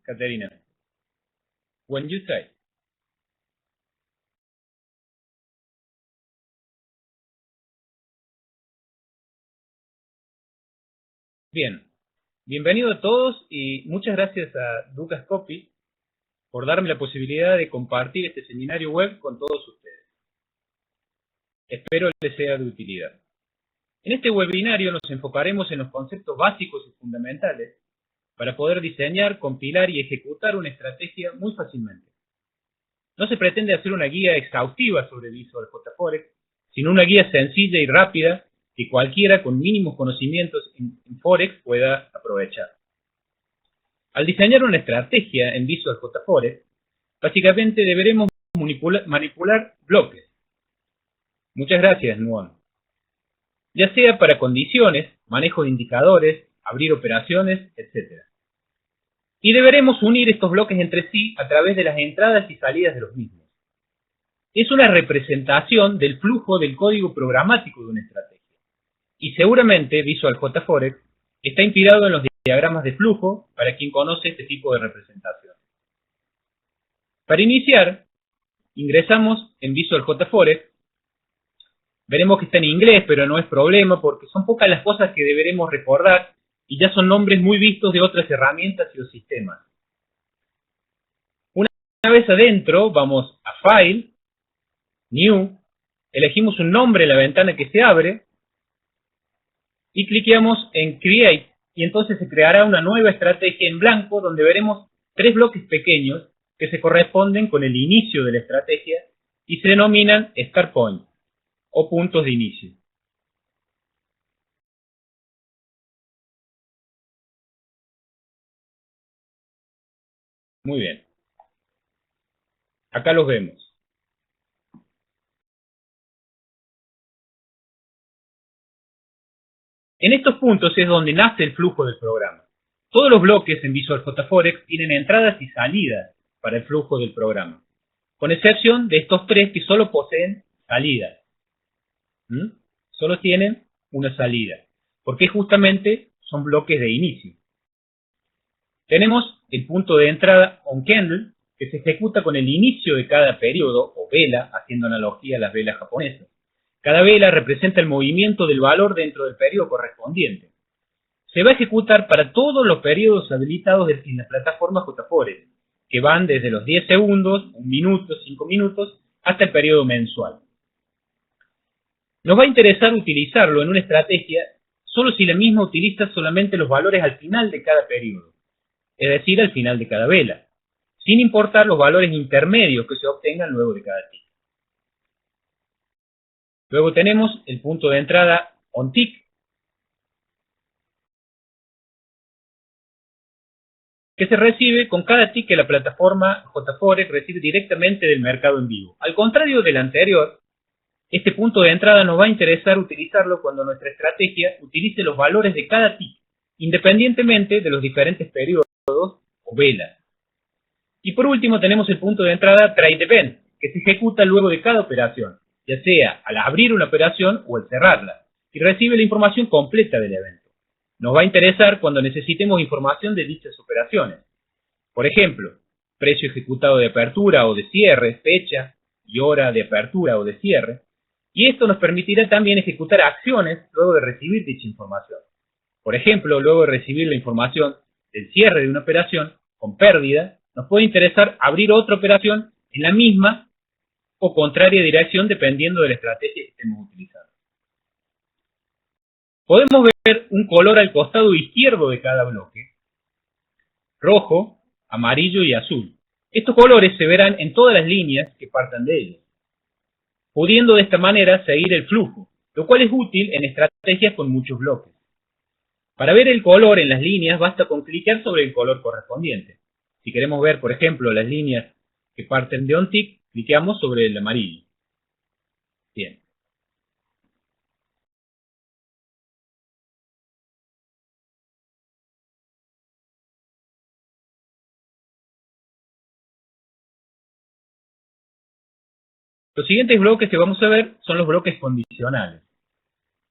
Caterina. When you say. Bien. Bienvenido a todos y muchas gracias a Dukascopy por darme la posibilidad de compartir este seminario web con todos ustedes. Espero les sea de utilidad. En este webinario nos enfocaremos en los conceptos básicos y fundamentales para poder diseñar, compilar y ejecutar una estrategia muy fácilmente. No se pretende hacer una guía exhaustiva sobre Visualj Forex, sino una guía sencilla y rápida que cualquiera con mínimos conocimientos en Forex pueda aprovechar. Al diseñar una estrategia en Visualj Forex, básicamente deberemos manipular bloques. Muchas gracias, Nuon. Ya sea para condiciones, manejo de indicadores, abrir operaciones, etc. Y deberemos unir estos bloques entre sí a través de las entradas y salidas de los mismos. Es una representación del flujo del código programático de una estrategia. Y seguramente Visualj Forex está inspirado en los diagramas de flujo para quien conoce este tipo de representación. Para iniciar, ingresamos en Visualj Forex. Veremos que está en inglés, pero no es problema porque son pocas las cosas que deberemos recordar y ya son nombres muy vistos de otras herramientas y o sistemas. Una vez adentro, vamos a File, New, elegimos un nombre en la ventana que se abre y cliqueamos en Create y entonces se creará una nueva estrategia en blanco donde veremos 3 bloques pequeños que se corresponden con el inicio de la estrategia y se denominan Start Point o puntos de inicio. Muy bien. Acá los vemos. En estos puntos es donde nace el flujo del programa. Todos los bloques en Visualj Forex tienen entradas y salidas para el flujo del programa, con excepción de estos 3 que solo poseen salidas. Solo tienen una salida, porque justamente son bloques de inicio. Tenemos el punto de entrada OnCandle, que se ejecuta con el inicio de cada periodo o vela, haciendo analogía a las velas japonesas. Cada vela representa el movimiento del valor dentro del periodo correspondiente. Se va a ejecutar para todos los periodos habilitados en la plataforma JForex, que van desde los 10 segundos, 1 minuto, 5 minutos, hasta el periodo mensual. Nos va a interesar utilizarlo en una estrategia solo si la misma utiliza solamente los valores al final de cada periodo, es decir, al final de cada vela, sin importar los valores intermedios que se obtengan luego de cada tick. Luego tenemos el punto de entrada OnTick, que se recibe con cada tick que la plataforma JForex recibe directamente del mercado en vivo. Al contrario del anterior, este punto de entrada nos va a interesar utilizarlo cuando nuestra estrategia utilice los valores de cada tick, independientemente de los diferentes periodos o velas. Y por último tenemos el punto de entrada Trade Event, que se ejecuta luego de cada operación, ya sea al abrir una operación o al cerrarla, y recibe la información completa del evento. Nos va a interesar cuando necesitemos información de dichas operaciones. Por ejemplo, precio ejecutado de apertura o de cierre, fecha y hora de apertura o de cierre, y esto nos permitirá también ejecutar acciones luego de recibir dicha información. Por ejemplo, luego de recibir la información del cierre de una operación con pérdida, nos puede interesar abrir otra operación en la misma o contraria dirección dependiendo de la estrategia que estemos utilizando. Podemos ver un color al costado izquierdo de cada bloque: rojo, amarillo y azul. Estos colores se verán en todas las líneas que partan de ellos, pudiendo de esta manera seguir el flujo, lo cual es útil en estrategias con muchos bloques. Para ver el color en las líneas basta con clicar sobre el color correspondiente. Si queremos ver, por ejemplo, las líneas que parten de OnTick, cliqueamos sobre el amarillo. Bien. Los siguientes bloques que vamos a ver son los bloques condicionales.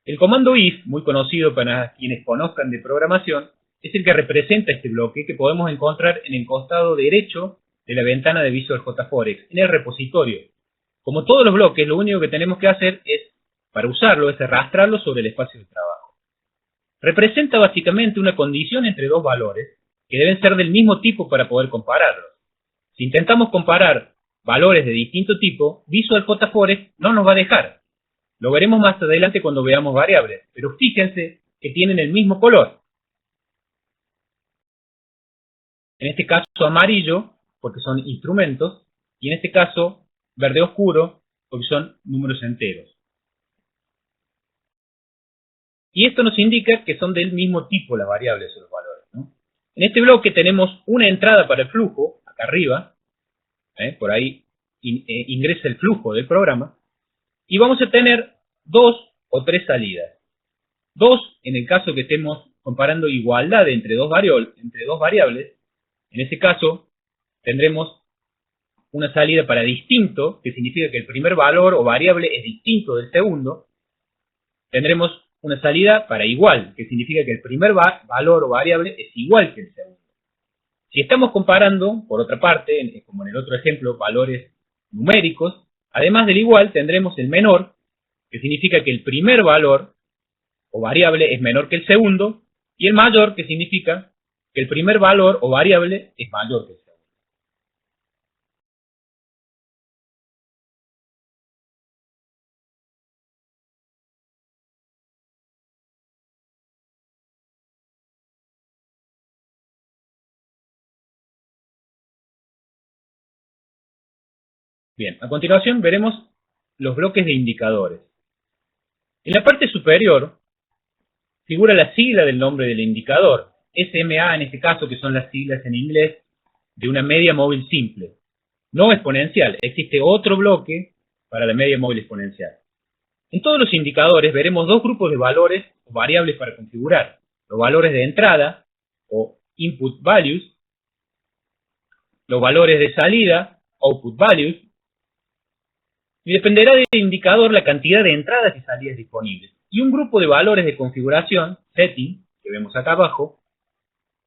El comando if, muy conocido para quienes conozcan de programación, es el que representa este bloque que podemos encontrar en el costado derecho de la ventana de Visual JForex, en el repositorio. Como todos los bloques, lo único que tenemos que hacer para usarlo, es arrastrarlo sobre el espacio de trabajo. Representa básicamente una condición entre dos valores que deben ser del mismo tipo para poder compararlos. Si intentamos comparar valores de distinto tipo, Visual JForex no nos va a dejar. Lo veremos más adelante cuando veamos variables, pero fíjense que tienen el mismo color. En este caso amarillo, porque son instrumentos, y en este caso verde oscuro, porque son números enteros. Y esto nos indica que son del mismo tipo las variables o los valores, ¿no? En este bloque tenemos una entrada para el flujo, acá arriba, por ahí ingresa el flujo del programa, y vamos a tener 2 o 3 salidas. 2 en el caso que estemos comparando igualdad entre dos variables. En ese caso tendremos una salida para distinto, que significa que el primer valor o variable es distinto del segundo. Tendremos una salida para igual, que significa que el primer valor o variable es igual que el segundo. Si estamos comparando, por otra parte, como en el otro ejemplo, valores numéricos, además del igual tendremos el menor, que significa que el primer valor o variable es menor que el segundo, y el mayor, que significa que el primer valor o variable es mayor que el segundo. Bien, a continuación veremos los bloques de indicadores. En la parte superior figura la sigla del nombre del indicador, SMA en este caso, que son las siglas en inglés de una media móvil simple, no exponencial. Existe otro bloque para la media móvil exponencial. En todos los indicadores veremos dos grupos de valores o variables para configurar: los valores de entrada o input values, los valores de salida, output values, y dependerá del indicador la cantidad de entradas y salidas disponibles. Y un grupo de valores de configuración, setting, que vemos acá abajo.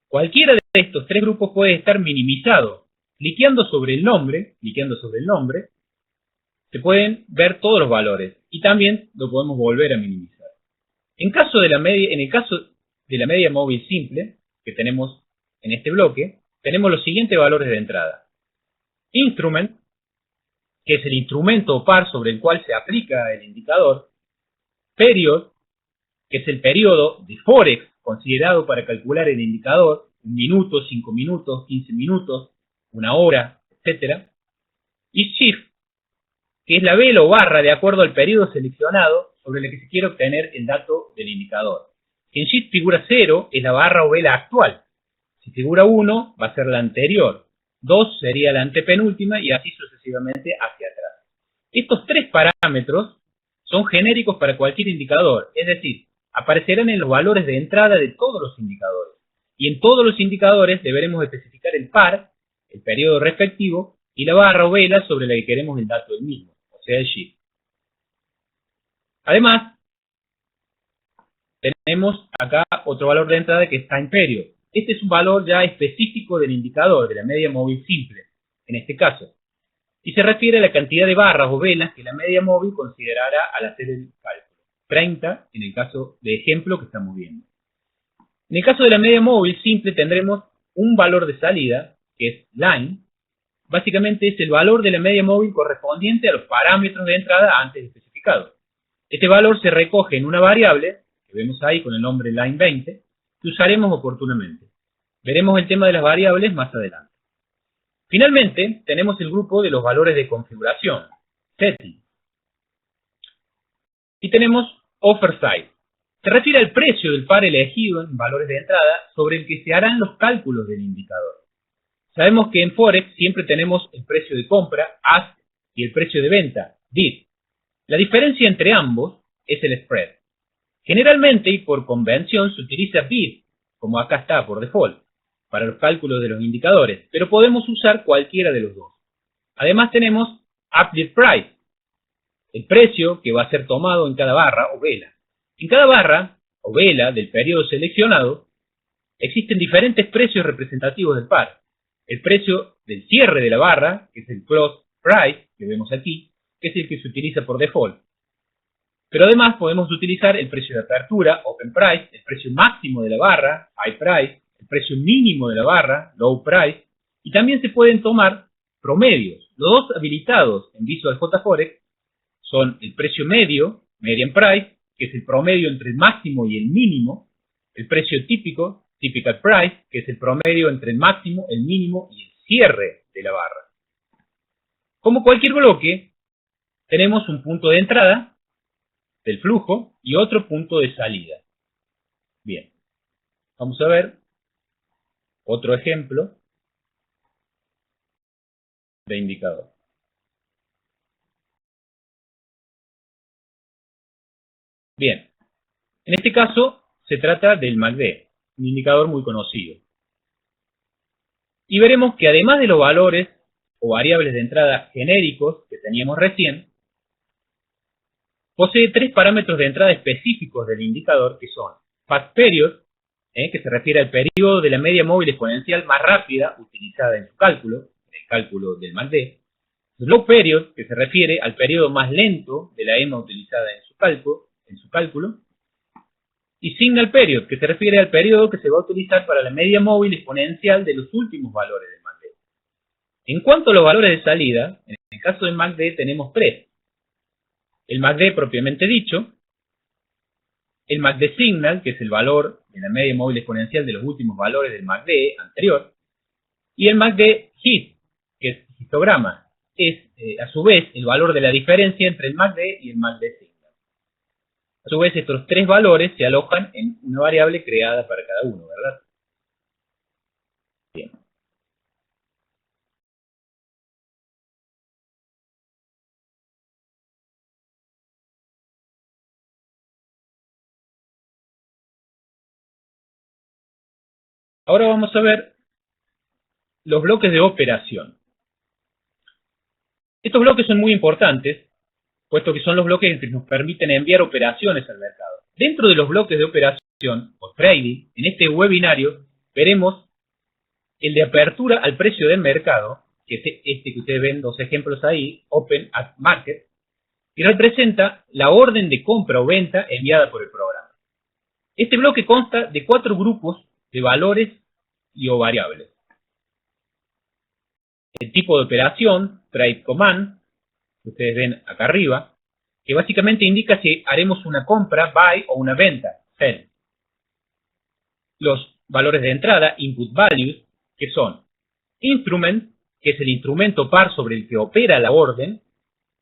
Cualquiera de estos tres grupos puede estar minimizado. Cliqueando sobre el nombre, se pueden ver todos los valores y también lo podemos volver a minimizar. En el caso de la media móvil simple que tenemos en este bloque, tenemos los siguientes valores de entrada: instrument, que es el instrumento o par sobre el cual se aplica el indicador; period, que es el periodo de Forex considerado para calcular el indicador: 1 minuto, 5 minutos, 15 minutos, 1 hora, etc. Y shift, que es la vela o barra de acuerdo al periodo seleccionado sobre el que se quiere obtener el dato del indicador. Si en shift figura 0, es la barra o vela actual. Si figura 1, va a ser la anterior. 2 sería la antepenúltima y así sucesivamente hacia atrás. Estos tres parámetros son genéricos para cualquier indicador, es decir, aparecerán en los valores de entrada de todos los indicadores. Y en todos los indicadores deberemos especificar el par, el periodo respectivo, y la barra o vela sobre la que queremos el dato del mismo, o sea, el shift. Además, tenemos acá otro valor de entrada que es time period. Este es un valor ya específico del indicador, de la media móvil simple, en este caso, y se refiere a la cantidad de barras o velas que la media móvil considerará al hacer el cálculo. 30 en el caso de ejemplo que estamos viendo. En el caso de la media móvil simple tendremos un valor de salida, que es line. Básicamente es el valor de la media móvil correspondiente a los parámetros de entrada antes especificados. Este valor se recoge en una variable, que vemos ahí con el nombre line20, que usaremos oportunamente. Veremos el tema de las variables más adelante. Finalmente, tenemos el grupo de los valores de configuración, setting. Y tenemos offer size. Se refiere al precio del par elegido en valores de entrada sobre el que se harán los cálculos del indicador. Sabemos que en Forex siempre tenemos el precio de compra, ask, y el precio de venta, bid. La diferencia entre ambos es el spread. Generalmente y por convención se utiliza bid, como acá está por default, para los cálculos de los indicadores, pero podemos usar cualquiera de los dos. Además tenemos update price, el precio que va a ser tomado en cada barra o vela. En cada barra o vela del periodo seleccionado, existen diferentes precios representativos del par. El precio del cierre de la barra, que es el close price, que vemos aquí, que es el que se utiliza por default. Pero además podemos utilizar el precio de apertura, open price, el precio máximo de la barra, high price, el precio mínimo de la barra, low price, y también se pueden tomar promedios. Los dos habilitados en Visual J Forex son el precio medio, median price, que es el promedio entre el máximo y el mínimo, el precio típico, typical price, que es el promedio entre el máximo, el mínimo y el cierre de la barra. Como cualquier bloque, tenemos un punto de entrada del flujo y otro punto de salida. Bien, vamos a ver otro ejemplo de indicador. Bien, en este caso se trata del MACD, un indicador muy conocido. Y veremos que además de los valores o variables de entrada genéricos que teníamos recién, posee tres parámetros de entrada específicos del indicador que son fast period, que se refiere al periodo de la media móvil exponencial más rápida utilizada en su cálculo, en el cálculo del MACD, slow period, que se refiere al periodo más lento de la EMA utilizada en su cálculo, y signal period, que se refiere al periodo que se va a utilizar para la media móvil exponencial de los últimos valores del MACD. En cuanto a los valores de salida, en el caso del MACD tenemos tres. El MACD propiamente dicho, el MACD signal, que es el valor de la media móvil exponencial de los últimos valores del MACD anterior, y el MACD hit, que es histograma, es a su vez el valor de la diferencia entre el MACD y el MACD signal. A su vez estos tres valores se alojan en una variable creada para cada uno, ¿verdad? Bien. Ahora vamos a ver los bloques de operación. Estos bloques son muy importantes, puesto que son los bloques que nos permiten enviar operaciones al mercado. Dentro de los bloques de operación, o trading, en este webinario, veremos el de apertura al precio del mercado, que es este que ustedes ven, dos ejemplos ahí, Open at Market, y representa la orden de compra o venta enviada por el programa. Este bloque consta de 4 grupos de valores y o variables. El tipo de operación, Trade Command, que ustedes ven acá arriba, que básicamente indica si haremos una compra, buy, o una venta, sell. Los valores de entrada, Input Values, que son Instrument, que es el instrumento par sobre el que opera la orden,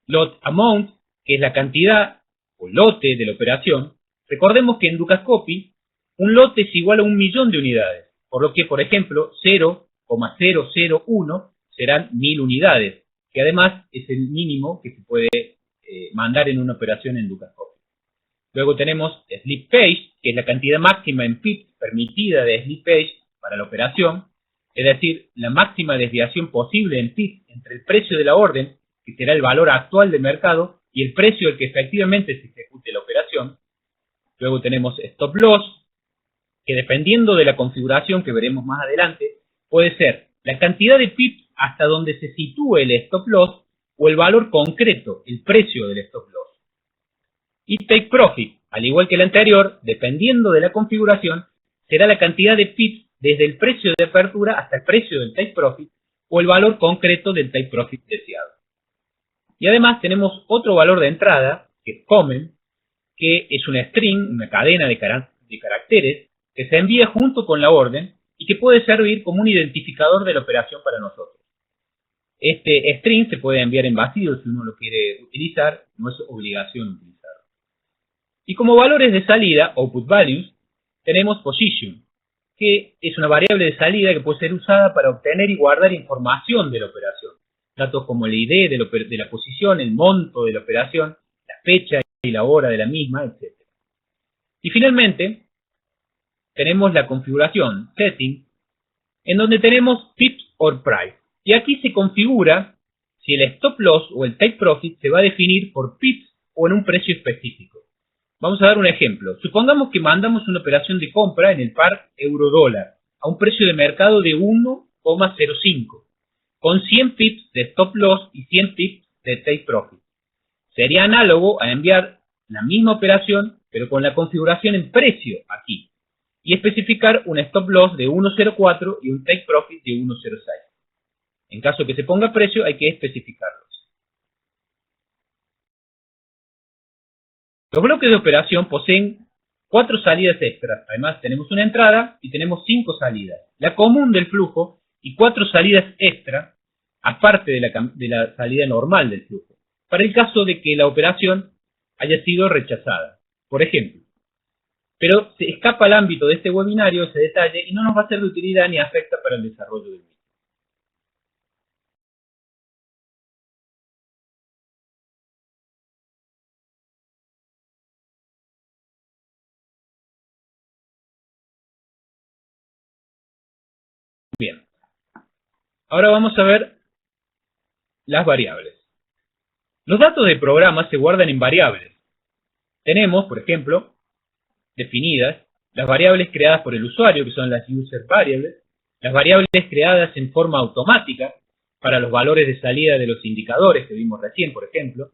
Lot Amount, que es la cantidad o lote de la operación. Recordemos que en Dukascopy un lote es igual a 1.000.000 de unidades, por lo que, por ejemplo, 0,001 serán 1.000 unidades, que además es el mínimo que se puede mandar en una operación en Dukascopy. Luego tenemos Slip Page, que es la cantidad máxima en pips permitida de Slip Page para la operación, es decir, la máxima desviación posible en pips entre el precio de la orden, que será el valor actual del mercado, y el precio al que efectivamente se ejecute la operación. Luego tenemos Stop Loss, que dependiendo de la configuración que veremos más adelante, puede ser la cantidad de pips hasta donde se sitúe el Stop Loss o el valor concreto, el precio del Stop Loss. Y Take Profit, al igual que el anterior, dependiendo de la configuración, será la cantidad de pips desde el precio de apertura hasta el precio del Take Profit o el valor concreto del Take Profit deseado. Y además tenemos otro valor de entrada, que es Comment, que es una string, una cadena de caracteres, que se envía junto con la orden y que puede servir como un identificador de la operación para nosotros. Este string se puede enviar en vacío si uno lo quiere utilizar, no es obligación utilizarlo. Y como valores de salida, Output Values, tenemos Position, que es una variable de salida que puede ser usada para obtener y guardar información de la operación. Datos como el ID de la posición, el monto de la operación, la fecha y la hora de la misma, etc. Y finalmente, tenemos la configuración, Setting, en donde tenemos Pips or Price. Y aquí se configura si el Stop Loss o el Take Profit se va a definir por Pips o en un precio específico. Vamos a dar un ejemplo. Supongamos que mandamos una operación de compra en el par euro-dólar a un precio de mercado de 1,05 con 100 pips de stop loss y 100 pips de take profit. Sería análogo a enviar la misma operación, pero con la configuración en precio aquí, y especificar un stop loss de 1,04 y un take profit de 1,06. En caso que se ponga precio, hay que especificarlos. Los bloques de operación poseen 4 salidas extras. Además, tenemos una entrada y tenemos 5 salidas. La común del flujo y 4 salidas extra, aparte de la salida normal del flujo, para el caso de que la operación haya sido rechazada, por ejemplo. Pero se escapa al ámbito de este webinario ese detalle y no nos va a ser de utilidad ni afecta para el desarrollo del mismo. Bien, ahora vamos a ver las variables. Los datos de programa se guardan en variables. Tenemos, por ejemplo, definidas las variables creadas por el usuario, que son las user variables, las variables creadas en forma automática para los valores de salida de los indicadores que vimos recién, por ejemplo,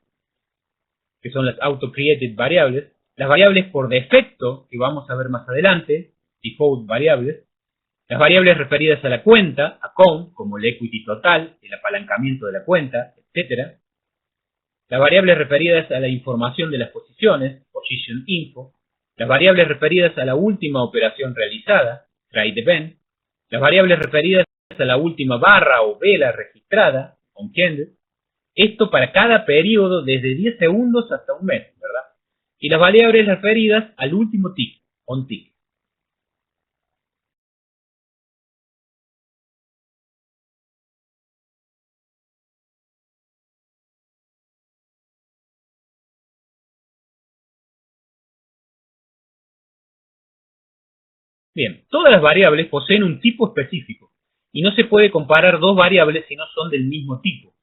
que son las auto-created variables, las variables por defecto, que vamos a ver más adelante, default variables, las variables referidas a la cuenta, account, como el equity total, el apalancamiento de la cuenta, etc. Las variables referidas a la información de las posiciones, position info, las variables referidas a la última operación realizada, trade event, las variables referidas a la última barra o vela registrada, on candle, esto para cada periodo desde 10 segundos hasta un mes, ¿verdad? Y las variables referidas al último tick, on tick. Bien, todas las variables poseen un tipo específico y no se puede comparar dos variables si no son del mismo tipo,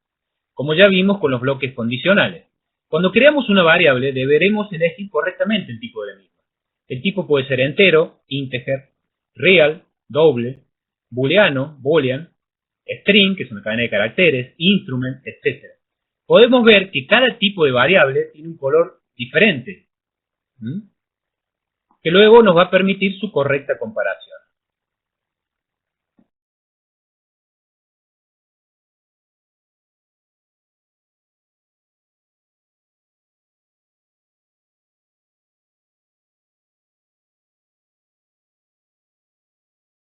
como ya vimos con los bloques condicionales. Cuando creamos una variable deberemos elegir correctamente el tipo de la misma. El tipo puede ser entero, integer, real, doble, booleano, boolean, string, que es una cadena de caracteres, instrument, etc. Podemos ver que cada tipo de variable tiene un color diferente, que luego nos va a permitir su correcta comparación.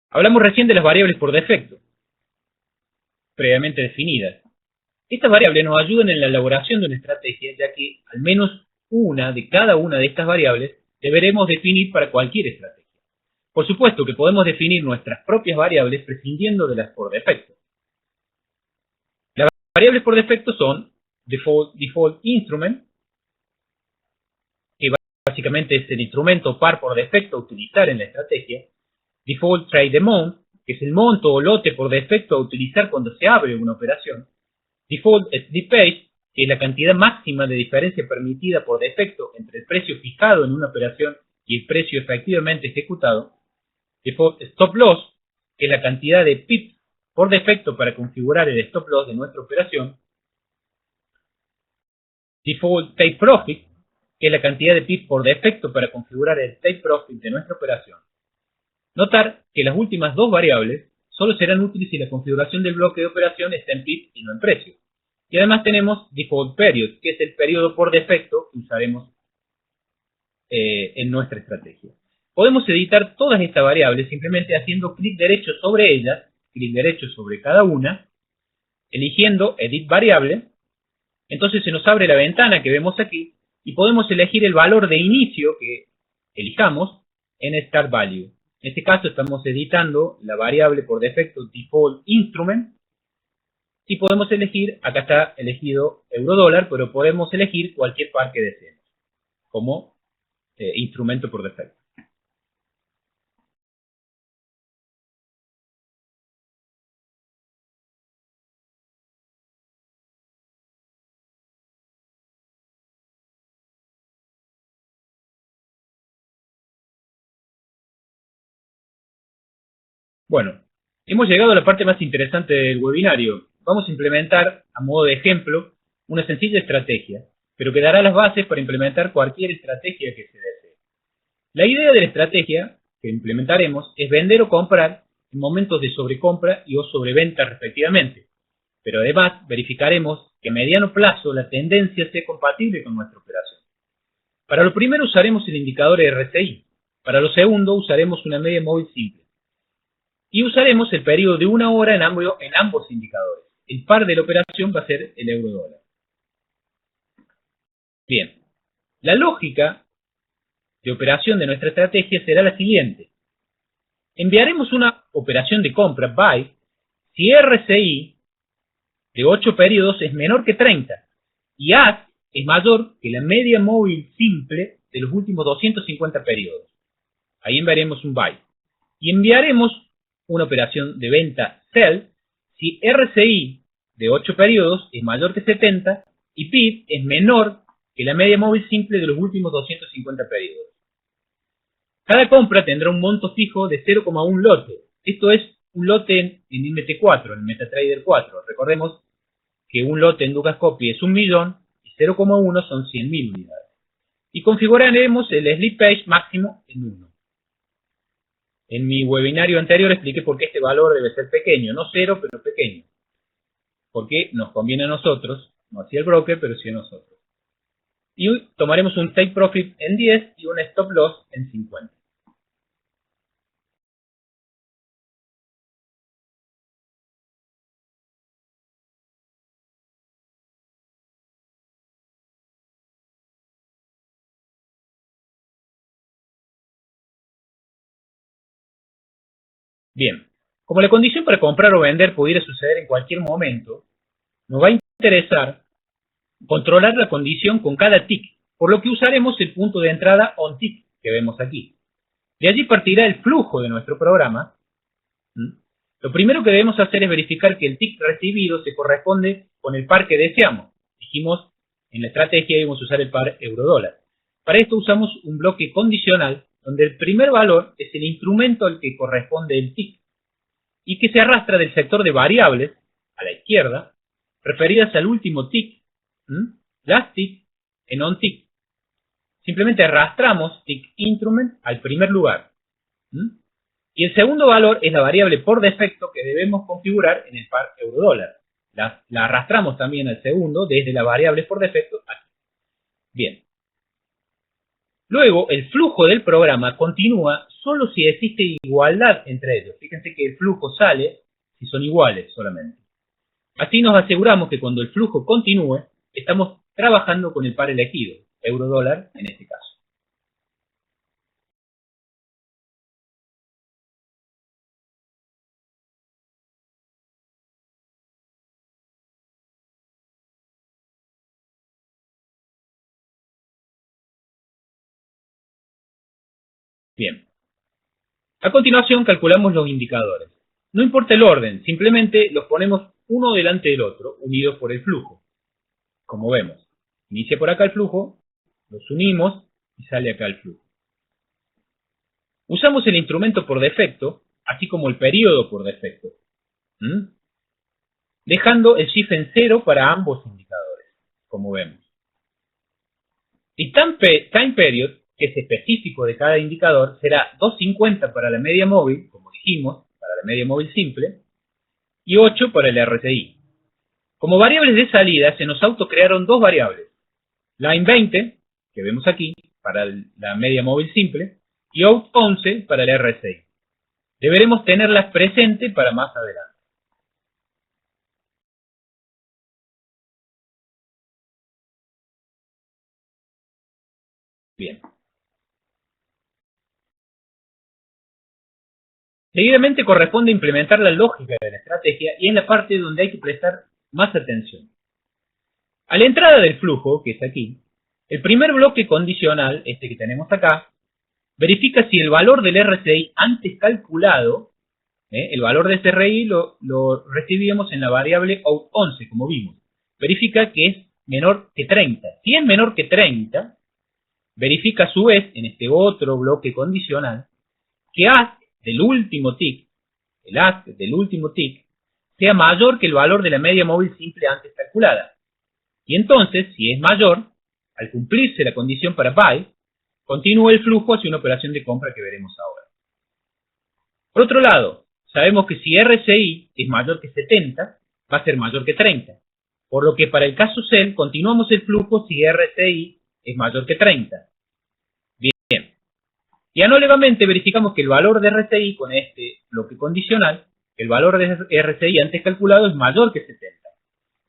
Hablamos recién de las variables por defecto, previamente definidas. Estas variables nos ayudan en la elaboración de una estrategia, ya que al menos una de cada una de estas variables deberemos definir para cualquier estrategia. Por supuesto que podemos definir nuestras propias variables prescindiendo de las por defecto. Las variables por defecto son default instrument, que básicamente es el instrumento par por defecto a utilizar en la estrategia, default trade amount, que es el monto o lote por defecto a utilizar cuando se abre una operación, default slip page, que es la cantidad máxima de diferencia permitida por defecto entre el precio fijado en una operación y el precio efectivamente ejecutado, default stop loss, que es la cantidad de pips por defecto para configurar el stop loss de nuestra operación, default take profit, que es la cantidad de pips por defecto para configurar el take profit de nuestra operación. Notar que las últimas dos variables solo serán útiles si la configuración del bloque de operación está en pips y no en precio. Y además tenemos default period, que es el periodo por defecto que usaremos en nuestra estrategia. Podemos editar todas estas variables simplemente haciendo clic derecho sobre ellas, clic derecho sobre cada una, eligiendo Edit Variable. Entonces se nos abre la ventana que vemos aquí y podemos elegir el valor de inicio que elijamos en Start Value. En este caso estamos editando la variable por defecto Default Instrument y podemos elegir, acá está elegido euro-dólar, pero podemos elegir cualquier par que deseemos como instrumento por defecto. Bueno, hemos llegado a la parte más interesante del webinario. Vamos a implementar, a modo de ejemplo, una sencilla estrategia, pero que dará las bases para implementar cualquier estrategia que se desee. La idea de la estrategia que implementaremos es vender o comprar en momentos de sobrecompra y o sobreventa respectivamente, pero además verificaremos que a mediano plazo la tendencia sea compatible con nuestra operación. Para lo primero usaremos el indicador RSI, para lo segundo usaremos una media móvil simple. Y usaremos el periodo de una hora en ambos indicadores. El par de la operación va a ser el euro-dólar. Bien, la lógica de operación de nuestra estrategia será la siguiente. Enviaremos una operación de compra, buy, si RSI de 8 periodos es menor que 30 y AS es mayor que la media móvil simple de los últimos 250 periodos. Ahí enviaremos un buy. Y enviaremos una operación de venta sell si RSI de 8 periodos es mayor que 70 y PIB es menor que la media móvil simple de los últimos 250 periodos. Cada compra tendrá un monto fijo de 0,1 lote. Esto es un lote en MT4, en MetaTrader 4. Recordemos que un lote en Dukascopy es 1.000.000 y 0,1 son 100.000 unidades. Y configuraremos el slip page máximo en 1. En mi webinario anterior expliqué por qué este valor debe ser pequeño, no 0, pero pequeño. Porque nos conviene a nosotros, no hacia el broker, pero sí a nosotros. Y tomaremos un take profit en 10 y un stop loss en 50. Bien, como la condición para comprar o vender pudiera suceder en cualquier momento, nos va a interesar controlar la condición con cada tick, por lo que usaremos el punto de entrada on tick que vemos aquí. De allí partirá el flujo de nuestro programa. Lo primero que debemos hacer es verificar que el tick recibido se corresponde con el par que deseamos. Dijimos en la estrategia íbamos a usar el par euro-dólar. Para esto usamos un bloque condicional donde el primer valor es el instrumento al que corresponde el tick y que se arrastra del sector de variables a la izquierda referidas al último tick, last tick en on tick. Simplemente arrastramos tick instrument al primer lugar. Y el segundo valor es la variable por defecto que debemos configurar en el par euro-dólar. La arrastramos también al segundo desde la variable por defecto aquí. Bien. Luego, el flujo del programa continúa solo si existe igualdad entre ellos. Fíjense que el flujo sale si son iguales solamente. Así nos aseguramos que cuando el flujo continúe, estamos trabajando con el par elegido, euro-dólar en este caso. Bien. A continuación calculamos los indicadores. No importa el orden, simplemente los ponemos uno delante del otro, unidos por el flujo. Como vemos, inicia por acá el flujo, los unimos y sale acá el flujo. Usamos el instrumento por defecto, así como el periodo por defecto, dejando el shift en 0 para ambos indicadores, como vemos. El time period, que es específico de cada indicador, será 2.50 para la media móvil, como dijimos, para la media móvil simple, y 8 para el RSI. Como variables de salida se nos autocrearon dos variables, line 20, que vemos aquí, para la media móvil simple, y out 11 para el RSI. Deberemos tenerlas presentes para más adelante. Bien. Seguidamente corresponde implementar la lógica de la estrategia y es la parte donde hay que prestar más atención. A la entrada del flujo, que es aquí, el primer bloque condicional, este que tenemos acá, verifica si el valor del RSI antes calculado, el valor de ese RSI lo recibíamos en la variable out11, como vimos. Verifica que es menor que 30. Si es menor que 30, verifica a su vez, en este otro bloque condicional, que AS del último tick el ask del último tick, sea mayor que el valor de la media móvil simple antes calculada. Y entonces, si es mayor, al cumplirse la condición para buy, continúa el flujo hacia una operación de compra que veremos ahora. Por otro lado, sabemos que si RSI es mayor que 70, va a ser mayor que 30, por lo que para el caso sell continuamos el flujo si RSI es mayor que 30. Bien. Y análogamente verificamos que el valor de RSI con este bloque condicional, el valor de RSI antes calculado es mayor que 70.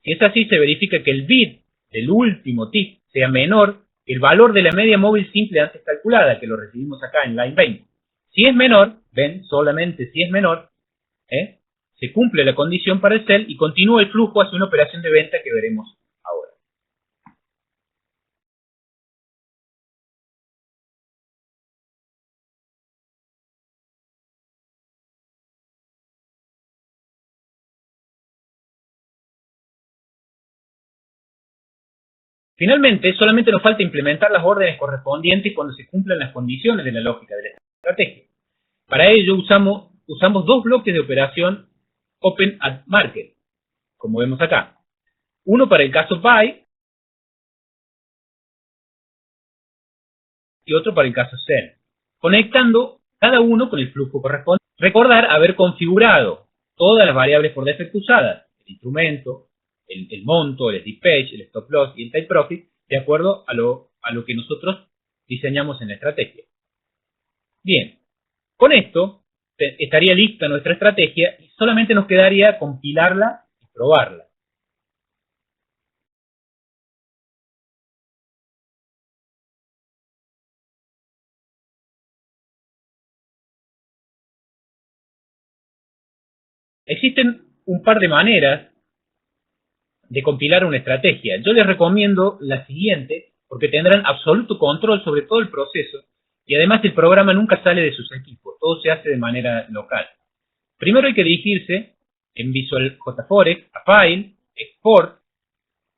Si es así, se verifica que el bid del último tick sea menor que el valor de la media móvil simple antes calculada, que lo recibimos acá en line 20. Si es menor, ven, solamente si es menor, se cumple la condición para el sell y continúa el flujo hacia una operación de venta que veremos ahora. Finalmente, solamente nos falta implementar las órdenes correspondientes cuando se cumplan las condiciones de la lógica de la estrategia. Para ello usamos dos bloques de operación Open at Market, como vemos acá. Uno para el caso buy y otro para el caso sell, conectando cada uno con el flujo correspondiente. Recordar haber configurado todas las variables por defecto usadas, el instrumento, el monto, el strip page, el stop loss y el take profit, de acuerdo a lo que nosotros diseñamos en la estrategia. Bien, con esto estaría lista nuestra estrategia y solamente nos quedaría compilarla y probarla. Existen un par de maneras de compilar una estrategia. Yo les recomiendo la siguiente porque tendrán absoluto control sobre todo el proceso y además el programa nunca sale de sus equipos, todo se hace de manera local. Primero hay que dirigirse en Visual JForex a File, Export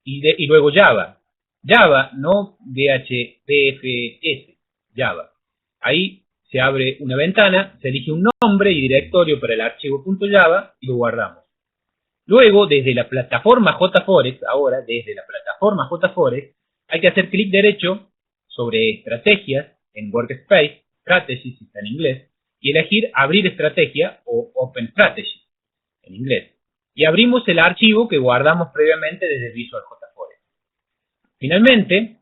y luego Java. Java, no DHDFS, Java. Ahí se abre una ventana, se elige un nombre y directorio para el archivo .java y lo guardamos. Luego, desde la plataforma JForex, hay que hacer clic derecho sobre estrategias en Workspace, Strategies está en inglés, y elegir abrir estrategia o Open Strategy en inglés. Y abrimos el archivo que guardamos previamente desde Visual JForex. Finalmente,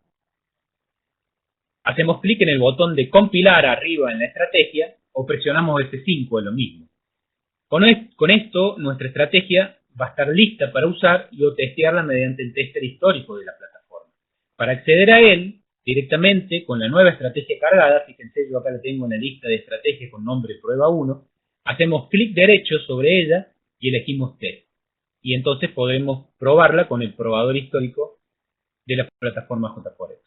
hacemos clic en el botón de compilar arriba en la estrategia o presionamos F5, es lo mismo. Con esto, nuestra estrategia va a estar lista para usar y o testearla mediante el tester histórico de la plataforma. Para acceder a él, directamente con la nueva estrategia cargada, fíjense, yo acá la tengo en la lista de estrategias con nombre prueba 1, hacemos clic derecho sobre ella y elegimos test. Y entonces podemos probarla con el probador histórico de la plataforma JForex.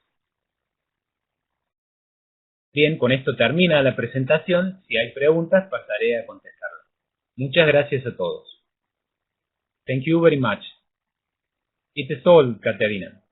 Bien, con esto termina la presentación. Si hay preguntas, pasaré a contestarlas. Muchas gracias a todos. Thank you very much. It is all, Caterina.